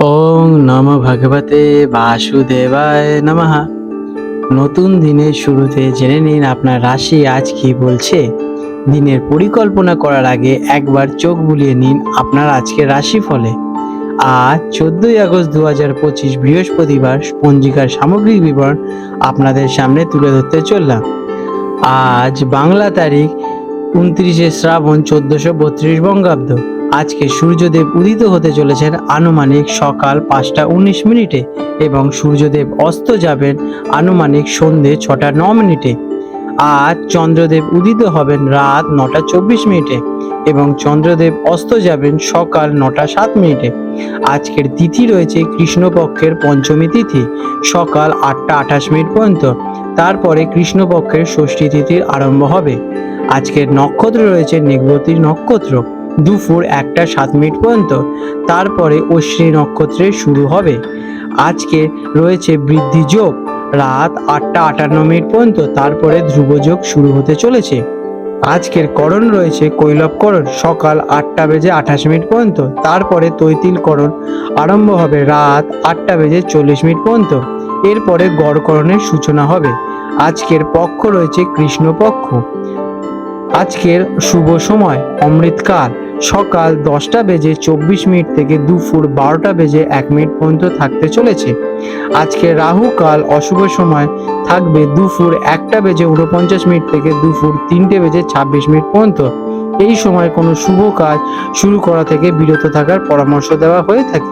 ওং নমো ভগবতে বাসুদেবায় নমঃ। নতুন দিনের শুরুতে জেনে নিন আপনার রাশি আজ কি বলছে। দিনের পরিকল্পনা করার আগে একবার চোখ বুলিয়ে নিন আপনার আজকের রাশিফলে। আজ 14ই আগস্ট 2025 বৃহস্পতিবার পঞ্জিকার সামগ্রিক বিবরণ আপনাদের সামনে তুলে ধরতে চললাম। আজ বাংলা তারিখ 29শে শ্রাবণ 1432 বঙ্গাব্দ। আজকে সূর্যদেব উদিত হতে চলেছেন আনুমানিক সকাল 5টা 19 মিনিটে এবং সূর্যদেব অস্ত যাবেন আনুমানিক সন্ধে 6টা 9 মিনিটে। আজ চন্দ্রদেব উদিত হবেন রাত 9টা 24 মিনিটে এবং চন্দ্রদেব অস্ত যাবেন সকাল 9টা 7 মিনিটে। আজকের তিথি রয়েছে কৃষ্ণপক্ষের পঞ্চমী তিথি সকাল 8টা 28 মিনিট পর্যন্ত। তারপরে কৃষ্ণপক্ষের ষষ্ঠী তিথির আরম্ভ হবে। আজকের নক্ষত্র রয়েছে নেগবতী নক্ষত্র দুপুর 1টা 7 মিনিট পর্যন্ত। তারপরে অশ্বিনী নক্ষত্রের শুরু হবে। আজকে রয়েছে বৃদ্ধি যোগ রাত 8টা 58 মিনিট পর্যন্ত। তারপরে ধ্রুব যোগ শুরু হতে চলেছে। আজকের করণ রয়েছে কৈলব করণ সকাল 8টা 28 মিনিট পর্যন্ত। তারপরে তৈতিল করণ আরম্ভ হবে রাত 8টা 40 মিনিট পর্যন্ত। এরপরে গড়করণের সূচনা হবে। আজকের পক্ষ রয়েছে কৃষ্ণপক্ষ। আজকের শুভ সময় অমৃতকাল সকাল 10টা 24 মিনিট থেকে দুপুর 12টা 1 মিনিট পর্যন্ত থাকতে চলেছে। আজকে রাহু কাল অশুভ সময় থাকবে দুপুর 1টা 49 মিনিট থেকে দুপুর 3টে 26 মিনিট পর্যন্ত। এই সময় কোনো শুভ কাজ শুরু করা থেকে বিরত থাকার পরামর্শ দেওয়া হয়ে থাকে।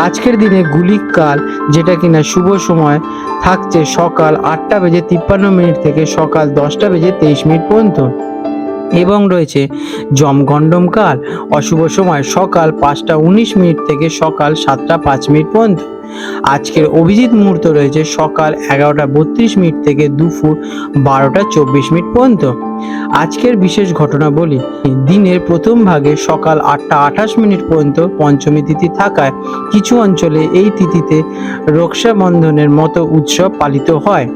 আজকের দিনে গুলিক কাল যেটা কিনা শুভ সময় থাকছে সকাল 8টা 53 মিনিট থেকে সকাল 10টা 23 মিনিট পর্যন্ত এবং রয়েছে যমগণ্ডম কাল অশুভ সময় সকাল 5টা 19 মিনিট থেকে সকাল 7টা 5 মিনিট পর্যন্ত। আজকের অভিজিৎ মুহূর্ত রয়েছে সকাল 11টা 32 মিনিট থেকে দুপুর 12টা 24 মিনিট পর্যন্ত। আজকের বিশেষ ঘটনা বলি, দিনের প্রথম ভাগে সকাল 8টা 28 মিনিট পর্যন্ত পঞ্চমী তিথি থাকায় কিছু অঞ্চলে এই তিথিতে রক্ষাবন্ধনের মতো উৎসব পালিত হয়।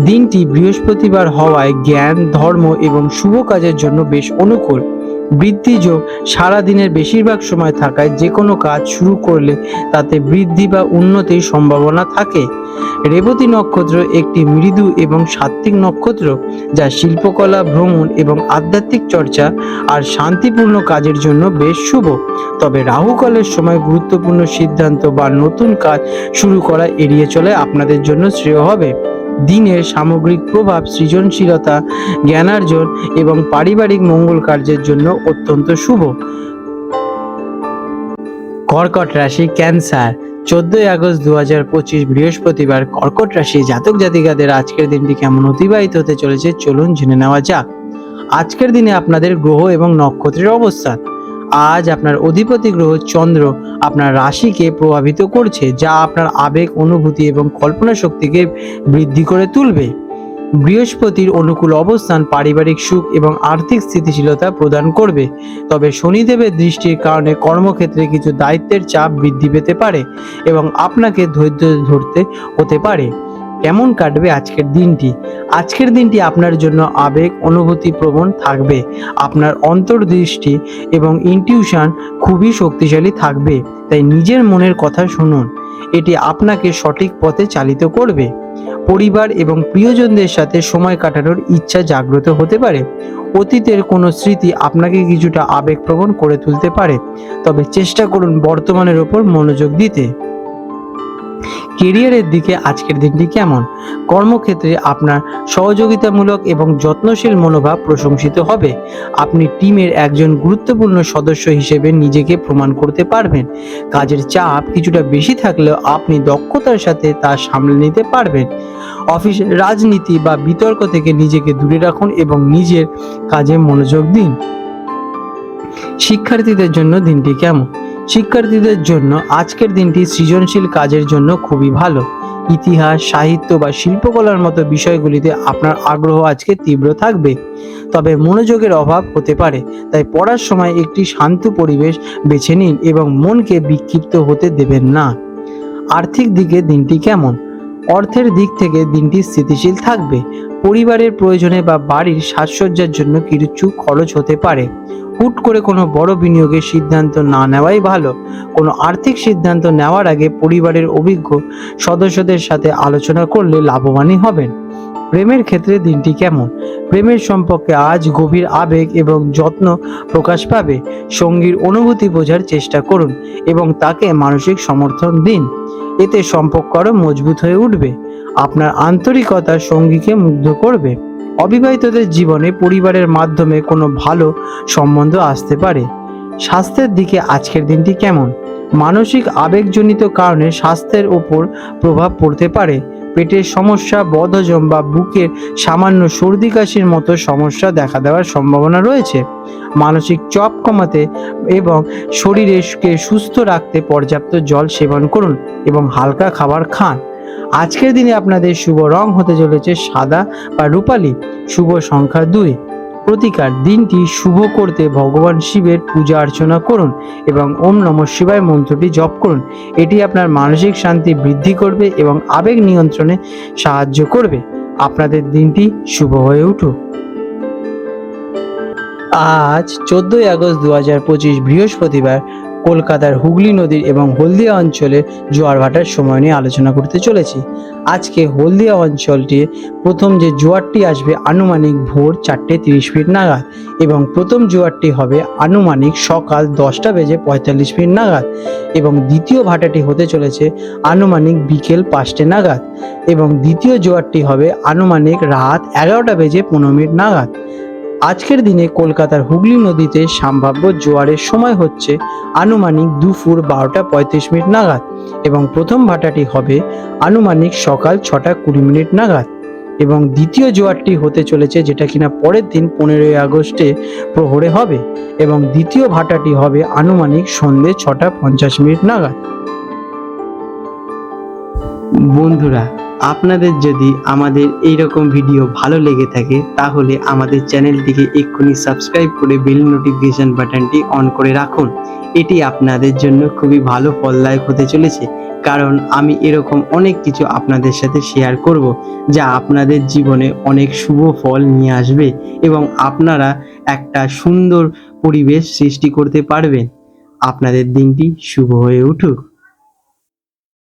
দিনটি বৃহস্পতিবার হওয়ায় জ্ঞান ধর্ম এবং শুভ কাজের জন্য বেশ অনুকূল। বৃদ্ধি যোগ সারা দিনের বেশিরভাগ সময় থাকায় যে কোনো কাজ শুরু করলে তাতে বৃদ্ধি বা উন্নতির সম্ভাবনা থাকে। রেবতী নক্ষত্র একটি মৃদু এবং সাত্ত্বিক নক্ষত্র যা শিল্পকলা ভ্রমণ এবং আধ্যাত্মিক চর্চা আর শান্তিপূর্ণ কাজের জন্য বেশ শুভ। তবে রাহুকালের সময় গুরুত্বপূর্ণ সিদ্ধান্ত বা নতুন কাজ শুরু করা এড়িয়ে চলে আপনাদের জন্য শ্রেয় হবে। দিনের সামগ্রিক প্রভাব সৃজনশীলতা জ্ঞানার্জন এবং পারিবারিক মঙ্গল কার্যের জন্য অত্যন্ত শুভ। কর্কট রাশি ক্যান্সার 14ই আগস্ট 2025 বৃহস্পতিবার কর্কট রাশি জাতক জাতিকাদের আজকের দিনটি কেমন অতিবাহিত হতে চলেছে চলুন জেনে নেওয়া যাক। আজকের দিনে আপনাদের গ্রহ এবং নক্ষত্রের অবস্থান। আজ আপনার অধিপতি গ্রহ চন্দ্র আপনার রাশিকে প্রভাবিত করছে, যা আপনার আবেগ অনুভূতি এবং কল্পনা শক্তিকে বৃদ্ধি করে তুলবে। বৃহস্পতির অনুকূল অবস্থান পারিবারিক সুখ এবং আর্থিক স্থিতিশীলতা প্রদান করবে। তবে শনিদেবের দৃষ্টির কারণে কর্মক্ষেত্রে কিছু দায়িত্বের চাপ বৃদ্ধি পেতে পারে এবং আপনাকে ধৈর্য ধরতে হতে পারে। কেমন কাটবে আজকের দিনটি? আজকের দিনটি আপনার জন্য আবেগ অনুভূতি প্রবণ থাকবে। আপনার অন্তর্দৃষ্টি এবং ইনটিউশন খুবই শক্তিশালী থাকবে, তাই নিজের মনের কথা শুনুন, এটি আপনাকে সঠিক পথে চালিত করবে। পরিবার এবং প্রিয়জনদের সাথে সময় কাটানোর ইচ্ছা জাগ্রত হতে পারে। অতীতের কোনো স্মৃতি আপনাকে কিছুটা আবেগপ্রবণ করে তুলতে পারে, তবে চেষ্টা করুন বর্তমানের ওপর মনোযোগ দিতে। কেরিয়ারের দিকে আজকের দিনটি কেমন? কর্মক্ষেত্রে আপনার সহযোগিতামূলক এবং যত্নশীল মনোভাব প্রশংসিত হবে। আপনি টিমের একজন গুরুত্বপূর্ণ সদস্য হিসেবে নিজেকে প্রমাণ করতে পারবেন। কাজের চাপ কিছুটা বেশি থাকলেও আপনি দক্ষতার সাথে তা সামলে নিতে পারবেন। অফিসের রাজনীতি বা বিতর্ক থেকে নিজেকে দূরে রাখুন এবং নিজের কাজে মনোযোগ দিন। শিক্ষার্থীদের জন্য দিনটি কেমন? শিক্ষার্থীদের জন্য আজকের দিনটি সৃজনশীল কাজের জন্য খুবই ভালো। ইতিহাস সাহিত্য বা শিল্পকলার মতো বিষয়গুলিতে আপনার আগ্রহ আজকে তীব্র থাকবে, তবে মনোযোগের অভাব হতে পারে। তাই পড়ার সময় একটি শান্ত পরিবেশ বেছে নিন এবং মনকে বিক্ষিপ্ত হতে দেবেন না। আর্থিক দিকে দিনটি কেমন? অর্থের দিক থেকে দিনটি স্থিতিশীল থাকবে। পরিবারের প্রয়োজনে বা বাড়ির সাজসজ্জার জন্য কিছু খরচ হতে পারে। হুট করে কোনো বড় বিনিয়োগের সিদ্ধান্ত না নেওয়াই ভালো। কোনো আর্থিক সিদ্ধান্ত নেওয়ার আগে পরিবারের অভিজ্ঞ সদস্যদের সাথে আলোচনা করলে লাভবানই হবেন। প্রেমের ক্ষেত্রে দিনটি কেমন? প্রেমের সম্পর্কে আজ গভীর আবেগ এবং যত্ন প্রকাশ পাবে। সঙ্গীর অনুভূতি বোঝার চেষ্টা করুন এবং তাকে মানসিক সমর্থন দিন। এতে সম্পর্ক আরও মজবুত হয়ে উঠবে। আপনার আন্তরিকতা সঙ্গীকে মুগ্ধ করবে। অবিবাহিতদের জীবনে পরিবারের মাধ্যমে কোনো ভালো সম্বন্ধ আসতে পারে। স্বাস্থ্যের দিকে আজকের দিনটি কেমন? মানসিক আবেগজনিত কারণে স্বাস্থ্যের ওপর প্রভাব পড়তে পারে। পেটের সমস্যা, বদহজম বা বুকের সামান্য সর্দি কাশির মতো সমস্যা দেখা দেওয়ার সম্ভাবনা রয়েছে। মানসিক চাপ কমাতে এবং শরীরকে সুস্থ রাখতে পর্যাপ্ত জল সেবন করুন এবং হালকা খাবার খান। আজকের দিনে আপনাদের শুভ রং হতে চলেছে সাদা বা রূপালী। শুভ সংখ্যা 2। প্রতিকার: দিনটি শুভ করতে ভগবান শিবের পূজা অর্চনা করুন এবং ওম নমঃ শিবায় মন্ত্রটি জপ করুন। এটি আপনার মানসিক শান্তি বৃদ্ধি করবে এবং আবেগ নিয়ন্ত্রণে সাহায্য করবে। আপনাদের দিনটি শুভ হয়ে উঠুক। আজ 14ই আগস্ট 2025 বৃহস্পতিবার কলকাতার হুগলি নদীর এবং হলদিয়া অঞ্চলের জোয়ার ভাটার সময় নিয়ে আলোচনা করতে চলেছি। আজকে হলদিয়া অঞ্চলটি প্রথম যে জোয়ারটি আসবে আনুমানিক ভোর 4:30 নাগাদ এবং প্রথম জোয়ারটি হবে আনুমানিক সকাল 10:45 নাগাদ এবং দ্বিতীয় ভাটাটি হতে চলেছে আনুমানিক বিকেল 5টে নাগাদ এবং দ্বিতীয় জোয়ারটি হবে আনুমানিক রাত 11:15 নাগাদ। আজকের দিনে কলকাতার হুগলি নদীতে সম্ভাব্য জোয়ারের সময় হচ্ছে আনুমানিক দুপুর 12:35 নাগাদ এবং প্রথম ভাটাটি হবে আনুমানিক সকাল 6:20 নাগাদ এবং দ্বিতীয় জোয়ারটি হতে চলেছে যেটা কিনা পরের দিন 15ই আগস্টে প্রহরে হবে এবং দ্বিতীয় ভাটাটি হবে আনুমানিক সন্ধ্যে 6:50 নাগাদ। বন্ধুরা, আপনাদের যদি আমাদের এইরকম ভিডিও ভালো লেগে থাকে তাহলে আমাদের চ্যানেলটিকে এক্ষুনি সাবস্ক্রাইব করে বেল নোটিফিকেশন বাটনটি অন করে রাখুন। এটি আপনাদের জন্য খুবই ভালো ফলদায়ক হতে চলেছে, কারণ আমি এরকম অনেক কিছু আপনাদের সাথে শেয়ার করব যা আপনাদের জীবনে অনেক শুভ ফল নিয়ে আসবে এবং আপনারা একটা সুন্দর পরিবেশ সৃষ্টি করতে পারবেন। আপনাদের দিনটি শুভ হয়ে উঠুক।